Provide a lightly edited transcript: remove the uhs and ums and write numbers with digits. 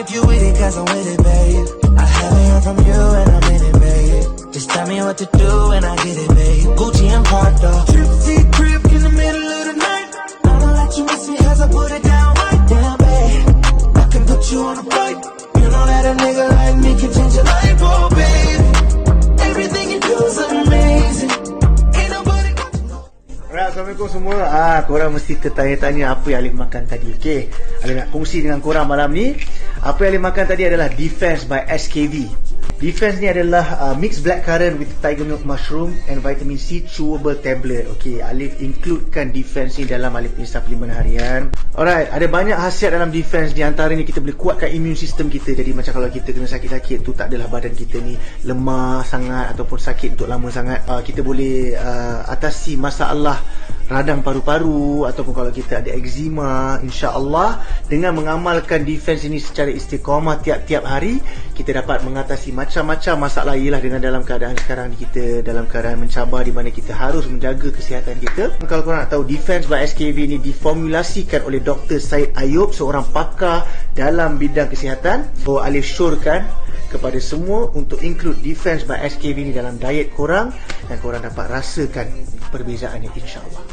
if you with it, cause I'm with it, babe. I haven't heard from you and I'm in it, babe. Just tell me what to do and I get it, babe. Gucci and Prada. Trip to your crib in the middle of the night. I don't let you miss me cause I put it down right down, babe. I can put you on a flight. You know that a nigga like me can change your life, oh, babe. Everything you do is amazing. Ain't nobody got to know. Alright, Assalamualaikum semua. Korang mesti tertanya-tanya apa yang Alif makan tadi. Okay, Alif nak kongsi dengan korang malam ni. Apa yang Alif makan tadi adalah Defense by SKV. Defense ni adalah mixed blackcurrant with tiger milk mushroom and vitamin C chewable tablet. Okay, Alif includekan Defense ni dalam Alif punya suplemen harian. Alright, ada banyak khasiat dalam Defense. Di antaranya kita boleh kuatkan immune system kita. Jadi macam kalau kita kena sakit-sakit tu, tak adalah badan kita ni lemah sangat ataupun sakit untuk lama sangat. Kita boleh atasi masalah radang paru-paru ataupun kalau kita ada eczema, insya-Allah dengan mengamalkan Defense ini secara istiqamah tiap-tiap hari, kita dapat mengatasi macam-macam masalah. Ialah dengan dalam keadaan sekarang ni kita dalam keadaan mencabar di mana kita harus menjaga kesihatan kita. Kalau korang nak tahu, Defense by SKV ni diformulasikan oleh Dr. Syed Ayub, seorang pakar dalam bidang kesihatan. So Alif syorkan kepada semua untuk include Defense by SKV ni dalam diet korang dan korang dapat rasakan perbezaannya, insya-Allah.